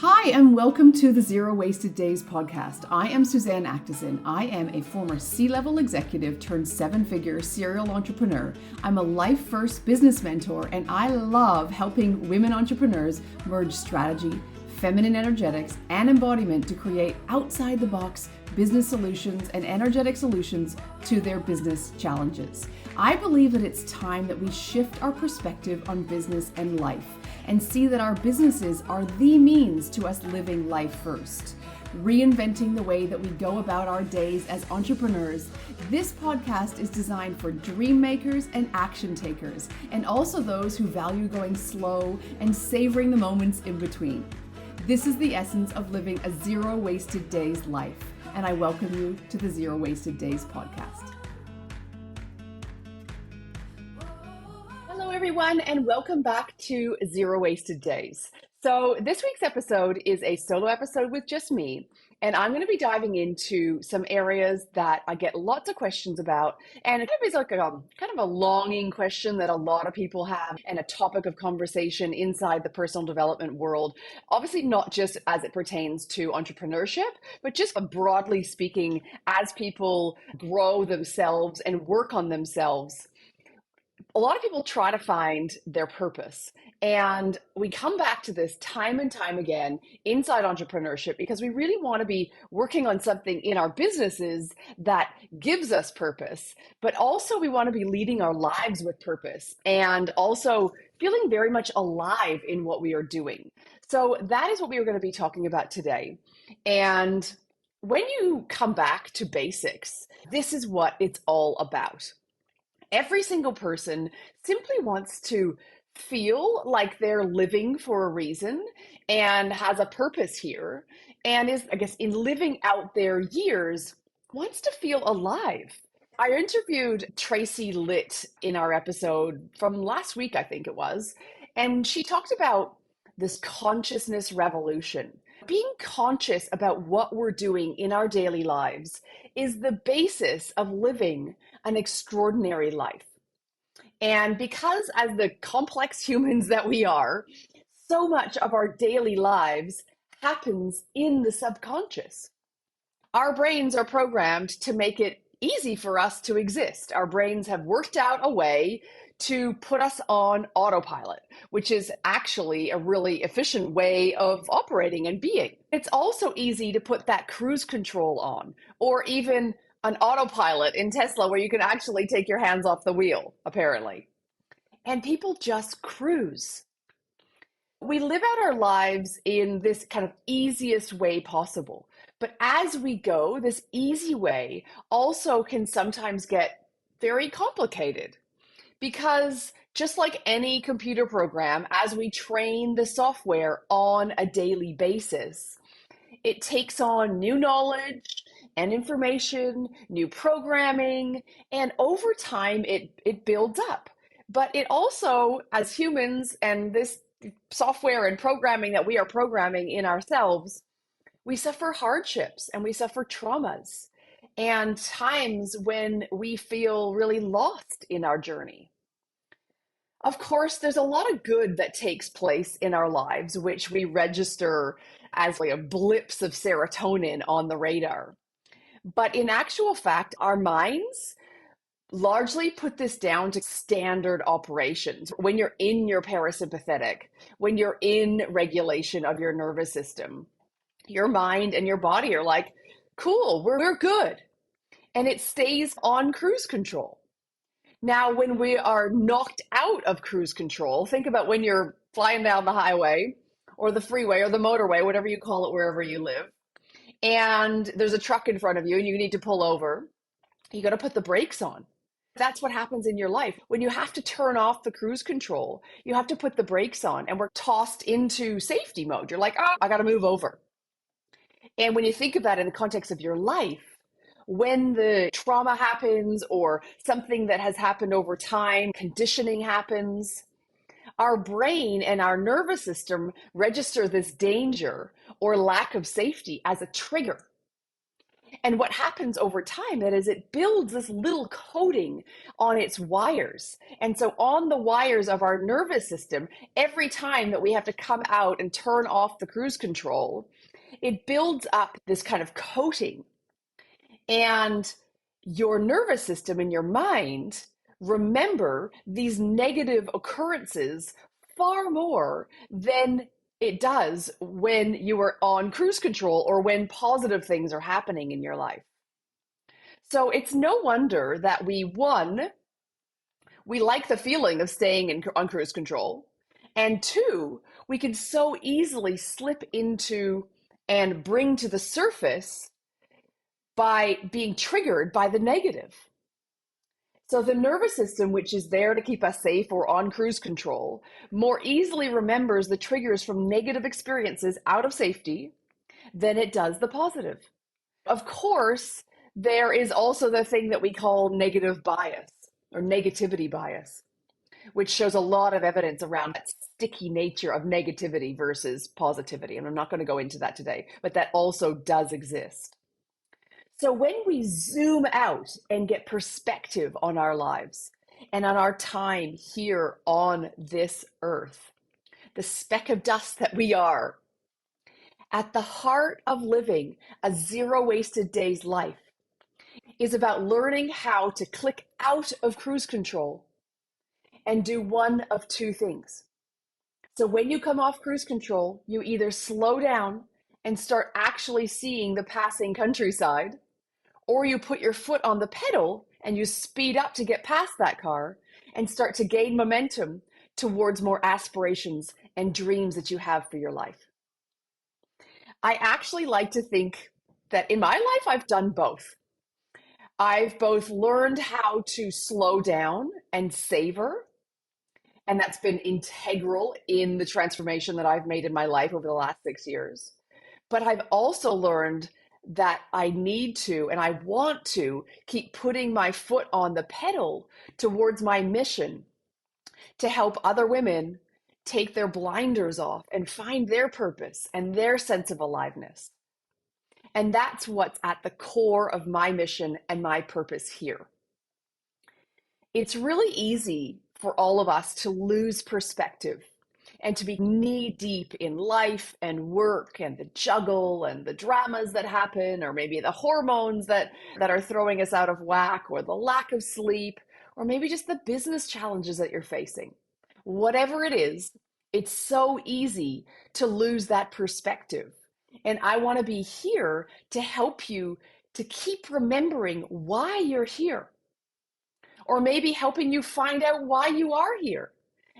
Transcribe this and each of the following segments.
Hi, and welcome to the Zero Wasted Days podcast. I am Suzanne Actison. I am a former C-level executive turned seven-figure serial entrepreneur. I'm a life-first business mentor, and I love helping women entrepreneurs merge strategy, feminine energetics, and embodiment to create outside-the-box business solutions and energetic solutions to their business challenges. I believe that it's time that we shift our perspective on business and life and see that our businesses are the means to us living life first. Reinventing the way that we go about our days as entrepreneurs, this podcast is designed for dream makers and action takers, and also those who value going slow and savoring the moments in between. This is the essence of living a zero wasted days life, and I welcome you to the Zero Wasted Days podcast. Hello everyone, and welcome back to Zero Wasted Days. So this week's episode is a solo episode with just me, and I'm going to be diving into some areas that I get lots of questions about, and it kind of is like a longing question that a lot of people have, and a topic of conversation inside the personal development world. Obviously not just as it pertains to entrepreneurship, but just broadly speaking, as people grow themselves and work on themselves. A lot of people try to find their purpose, and we come back to this time and time again inside entrepreneurship because we really want to be working on something in our businesses that gives us purpose, but also we want to be leading our lives with purpose and also feeling very much alive in what we are doing. So that is what we are going to be talking about today. And when you come back to basics, this is what it's all about. Every single person simply wants to feel like they're living for a reason and has a purpose here, and is, I guess, in living out their years, wants to feel alive. I interviewed Tracy Litt in our episode from last week, I think it was, and she talked about this consciousness revolution. Being conscious about what we're doing in our daily lives is the basis of living an extraordinary life. And because as the complex humans that we are, so much of our daily lives happens in the subconscious. Our brains are programmed to make it easy for us to exist. Our brains have worked out a way to put us on autopilot, which is actually a really efficient way of operating and being. It's also easy to put that cruise control on, or even an autopilot in Tesla where you can actually take your hands off the wheel, apparently. And people just cruise. We live out our lives in this kind of easiest way possible. But as we go, this easy way also can sometimes get very complicated. Because just like any computer program, as we train the software on a daily basis, it takes on new knowledge and information, new programming, and over time it builds up. But it also, as humans and this software and programming that we are programming in ourselves, we suffer hardships and we suffer traumas and times when we feel really lost in our journey. Of course, there's a lot of good that takes place in our lives, which we register as like blips of serotonin on the radar. But in actual fact, our minds largely put this down to standard operations. When you're in your parasympathetic, when you're in regulation of your nervous system, your mind and your body are like, cool, we're good. And it stays on cruise control. Now, when we are knocked out of cruise control, think about when you're flying down the highway or the freeway or the motorway, whatever you call it, wherever you live, and there's a truck in front of you and you need to pull over. You got to put the brakes on. That's what happens in your life. When you have to turn off the cruise control, you have to put the brakes on, and we're tossed into safety mode. You're like, oh, I got to move over. And when you think of that in the context of your life, when the trauma happens or something that has happened over time, conditioning happens, our brain and our nervous system register this danger or lack of safety as a trigger. And what happens over time that is it builds this little coating on its wires. And so on the wires of our nervous system, every time that we have to come out and turn off the cruise control, it builds up this kind of coating. And your nervous system and your mind remember these negative occurrences far more than it does when you are on cruise control or when positive things are happening in your life. So it's no wonder that we like the feeling of staying on cruise control. And two, we can so easily slip into and bring to the surface by being triggered by the negative. So the nervous system, which is there to keep us safe or on cruise control, more easily remembers the triggers from negative experiences out of safety than it does the positive. Of course, there is also the thing that we call negative bias or negativity bias, which shows a lot of evidence around that sticky nature of negativity versus positivity. And I'm not going to go into that today, but that also does exist. So when we zoom out and get perspective on our lives and on our time here on this earth, the speck of dust that we are, at the heart of living a zero wasted days life is about learning how to click out of cruise control and do one of two things. So when you come off cruise control, you either slow down and start actually seeing the passing countryside, or you put your foot on the pedal and you speed up to get past that car and start to gain momentum towards more aspirations and dreams that you have for your life. I actually like to think that in my life, I've done both. I've both learned how to slow down and savor, and that's been integral in the transformation that I've made in my life over the last 6 years. But I've also learned that I need to and I want to keep putting my foot on the pedal towards my mission to help other women take their blinders off and find their purpose and their sense of aliveness. And that's what's at the core of my mission and my purpose here. It's really easy for all of us to lose perspective and to be knee deep in life and work and the juggle and the dramas that happen, or maybe the hormones that are throwing us out of whack, or the lack of sleep, or maybe just the business challenges that you're facing. Whatever it is, it's so easy to lose that perspective. And I want to be here to help you to keep remembering why you're here, or maybe helping you find out why you are here.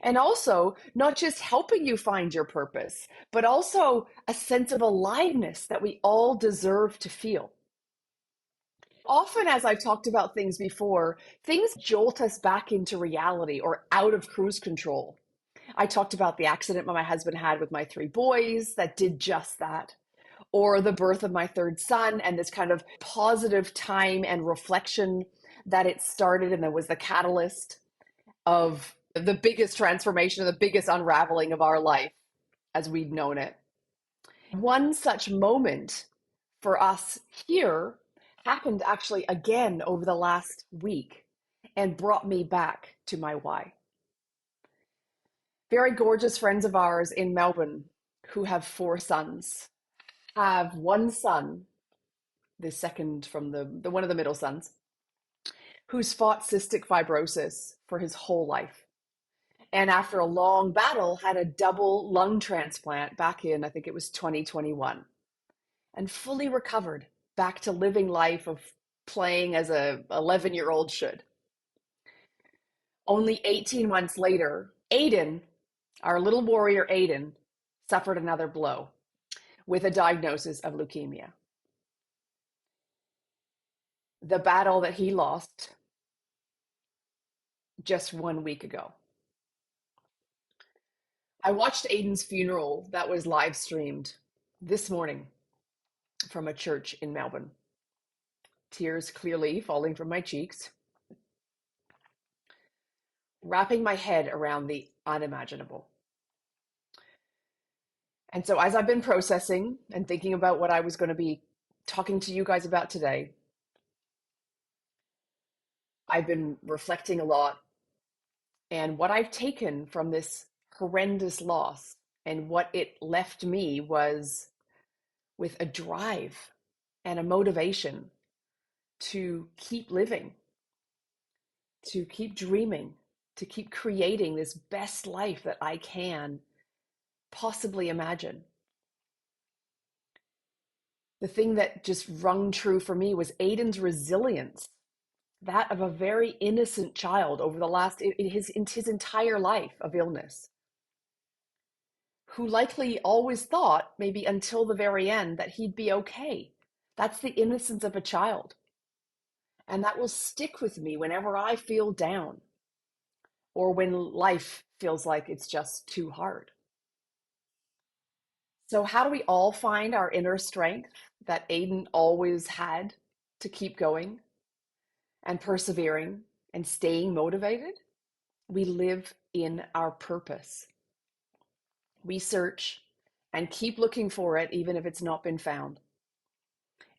And also, not just helping you find your purpose, but also a sense of aliveness that we all deserve to feel. Often, as I've talked about things before, things jolt us back into reality or out of cruise control. I talked about the accident my husband had with my 3 boys that did just that, or the birth of my 3rd son and this kind of positive time and reflection that it started and that was the catalyst of the biggest transformation, the biggest unraveling of our life as we'd known it. One such moment for us here happened actually again over the last week and brought me back to my why. Very gorgeous friends of ours in Melbourne who have 4 sons have one son, the second from the one of the middle sons, who's fought cystic fibrosis for his whole life. And after a long battle, had a double lung transplant back in, I think it was 2021, and fully recovered, back to living life of playing as a 11-year-old should. Only 18 months later, Aiden, our little warrior Aiden, suffered another blow with a diagnosis of leukemia. The battle that he lost just 1 week ago. I watched Aiden's funeral that was live streamed this morning from a church in Melbourne. Tears clearly falling from my cheeks, wrapping my head around the unimaginable. And so as I've been processing and thinking about what I was going to be talking to you guys about today. I've been reflecting a lot, and what I've taken from this horrendous loss and what it left me was with a drive and a motivation to keep living, to keep dreaming, to keep creating this best life that I can possibly imagine. The thing that just rung true for me was Aiden's resilience, that of a very innocent child over the last in his entire life of illness, who likely always thought, maybe until the very end, that he'd be okay. That's the innocence of a child. And that will stick with me whenever I feel down or when life feels like it's just too hard. So, how do we all find our inner strength that Aiden always had to keep going and persevering and staying motivated? We live in our purpose. We search and keep looking for it, even if it's not been found,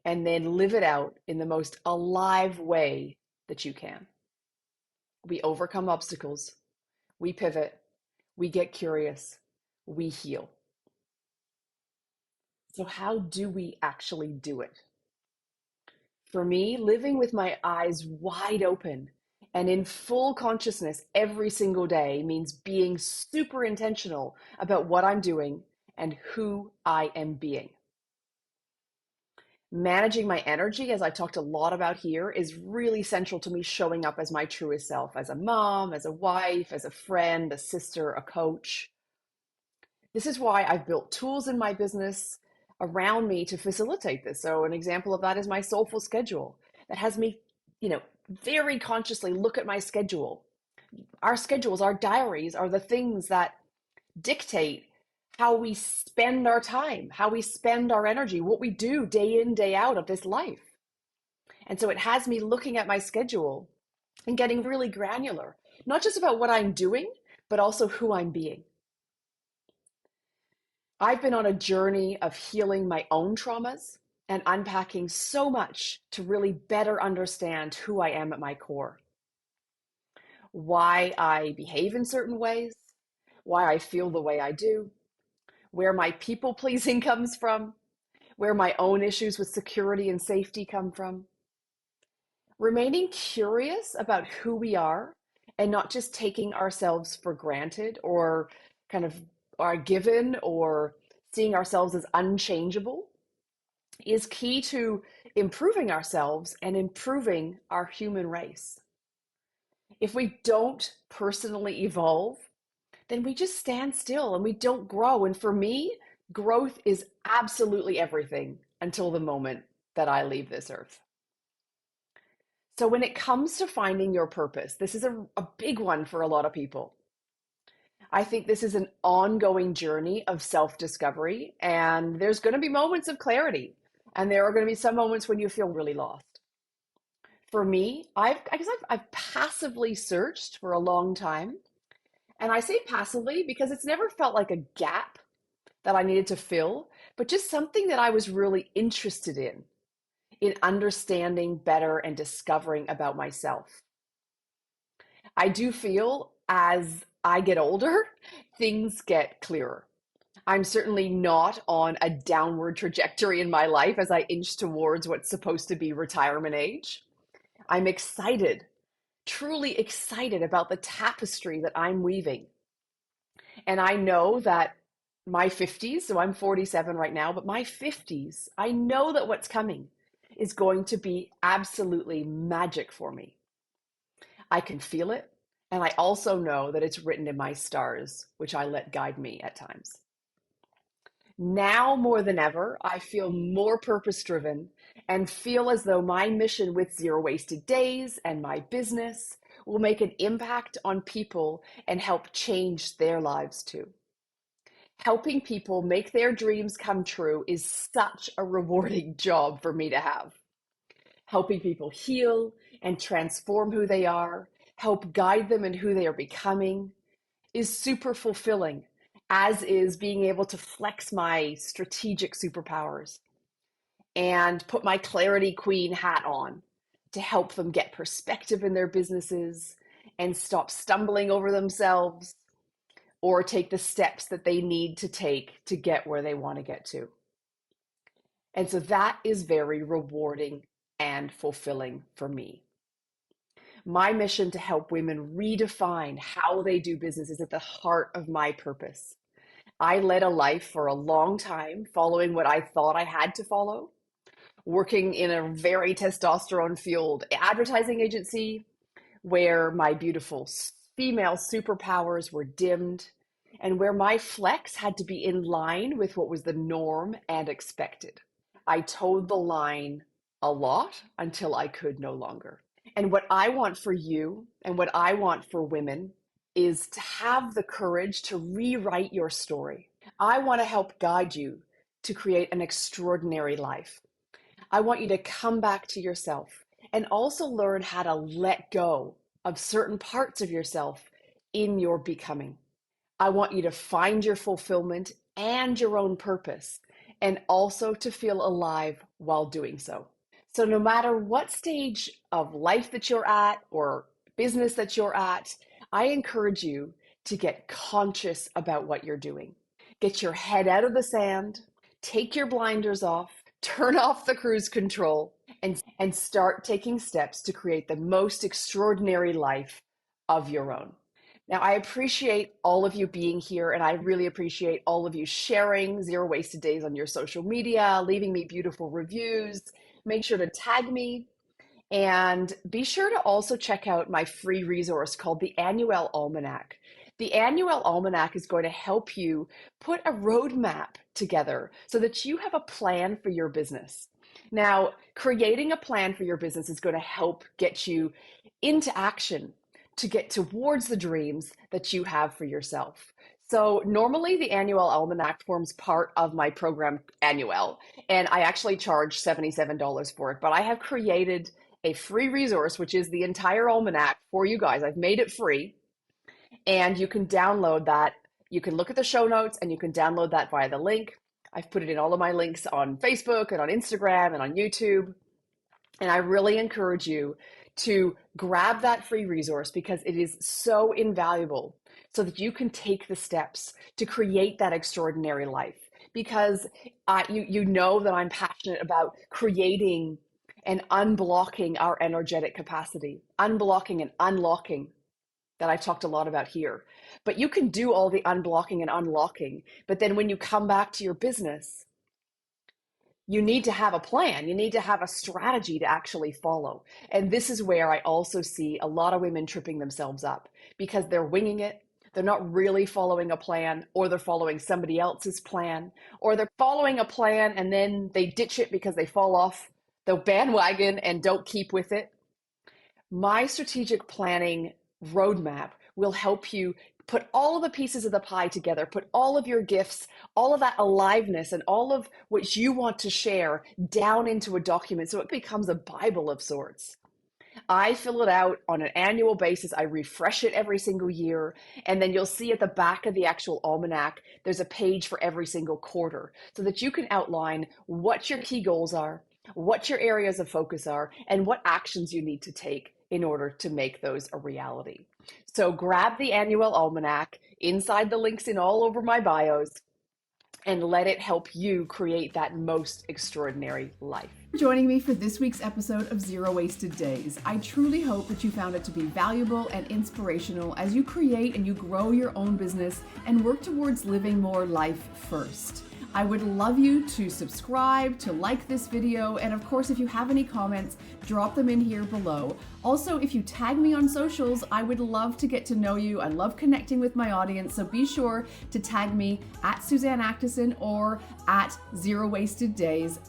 and then live it out in the most alive way that you can. We overcome obstacles, we pivot, we get curious, we heal. So, how do we actually do it? For me, living with my eyes wide open and in full consciousness every single day means being super intentional about what I'm doing and who I am being. Managing my energy, as I've talked a lot about here, is really central to me showing up as my truest self, as a mom, as a wife, as a friend, a sister, a coach. This is why I've built tools in my business around me to facilitate this. So an example of that is my soulful schedule that has me, very consciously look at my schedule. Our schedules, our diaries are the things that dictate how we spend our time, how we spend our energy, what we do day in, day out of this life. And so it has me looking at my schedule and getting really granular, not just about what I'm doing, but also who I'm being. I've been on a journey of healing my own traumas and unpacking so much to really better understand who I am at my core, why I behave in certain ways, why I feel the way I do, where my people pleasing comes from, where my own issues with security and safety come from. Remaining curious about who we are and not just taking ourselves for granted or kind of are given or seeing ourselves as unchangeable is key to improving ourselves and improving our human race. If we don't personally evolve, then we just stand still and we don't grow. And for me, growth is absolutely everything until the moment that I leave this earth. So when it comes to finding your purpose, this is a big one for a lot of people. I think this is an ongoing journey of self-discovery, and there's going to be moments of clarity, and there are going to be some moments when you feel really lost. For me, I've passively searched for a long time, and I say passively because it's never felt like a gap that I needed to fill, but just something that I was really interested in understanding better and discovering about myself. I do feel as I get older, things get clearer. I'm certainly not on a downward trajectory in my life as I inch towards what's supposed to be retirement age. I'm excited, truly excited about the tapestry that I'm weaving. And I know that my 50s, so I'm 47 right now, but my 50s, I know that what's coming is going to be absolutely magic for me. I can feel it. And I also know that it's written in my stars, which I let guide me at times. Now more than ever, I feel more purpose driven and feel as though my mission with Zero Wasted Days and my business will make an impact on people and help change their lives too. Helping people make their dreams come true is such a rewarding job for me to have. Helping people heal and transform who they are, help guide them in who they are becoming, is super fulfilling, as is being able to flex my strategic superpowers and put my clarity queen hat on to help them get perspective in their businesses and stop stumbling over themselves or take the steps that they need to take to get where they want to get to. And so that is very rewarding and fulfilling for me. My mission to help women redefine how they do business is at the heart of my purpose. I led a life for a long time following what I thought I had to follow, working in a very testosterone-fueled advertising agency where my beautiful female superpowers were dimmed and where my flex had to be in line with what was the norm and expected. I towed the line a lot until I could no longer. And what I want for you and what I want for women is to have the courage to rewrite your story. I want to help guide you to create an extraordinary life. I want you to come back to yourself and also learn how to let go of certain parts of yourself in your becoming. I want you to find your fulfillment and your own purpose, and also to feel alive while doing so. So no matter what stage of life that you're at or business that you're at, I encourage you to get conscious about what you're doing. Get your head out of the sand, take your blinders off, turn off the cruise control, and start taking steps to create the most extraordinary life of your own. Now, I appreciate all of you being here, and I really appreciate all of you sharing Zero Wasted Days on your social media, leaving me beautiful reviews. Make sure to tag me, and be sure to also check out my free resource called the Annual Almanac. The Annual Almanac is going to help you put a roadmap together so that you have a plan for your business. Now, creating a plan for your business is going to help get you into action to get towards the dreams that you have for yourself. So normally the Annual Almanac forms part of my program Annual, and I actually charge $77 for it, but I have created a free resource, which is the entire almanac for you guys. I've made it free, and you can download that. You can look at the show notes and you can download that via the link. I've put it in all of my links on Facebook and on Instagram and on YouTube. And I really encourage you to grab that free resource because it is so invaluable so that you can take the steps to create that extraordinary life. Because you know that I'm passionate about creating and unblocking our energetic capacity, unblocking and unlocking that I've talked a lot about here. But you can do all the unblocking and unlocking, but then when you come back to your business, you need to have a plan. You need to have a strategy to actually follow. And this is where I also see a lot of women tripping themselves up because they're winging it. They're not really following a plan, or they're following somebody else's plan, or they're following a plan and then they ditch it because they fall off the bandwagon and don't keep with it. My strategic planning roadmap will help you put all of the pieces of the pie together, put all of your gifts, all of that aliveness, and all of what you want to share down into a document so it becomes a Bible of sorts. I fill it out on an annual basis. I refresh it every single year. And then you'll see at the back of the actual almanac, there's a page for every single quarter so that you can outline what your key goals are, what your areas of focus are, and what actions you need to take in order to make those a reality. So grab the Annual Almanac inside the links in all over my bios and let it help you create that most extraordinary life. Joining me for this week's episode of Zero Wasted Days. I truly hope that you found it to be valuable and inspirational as you create and you grow your own business and work towards living more life first. I would love you to subscribe, to like this video, and of course, if you have any comments, drop them in here below. Also, if you tag me on socials, I would love to get to know you. I love connecting with my audience, so be sure to tag me at Suzanne Actison or at @ZeroWastedDays_,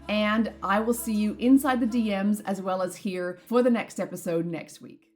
and I will see you inside the DMs as well as here for the next episode next week.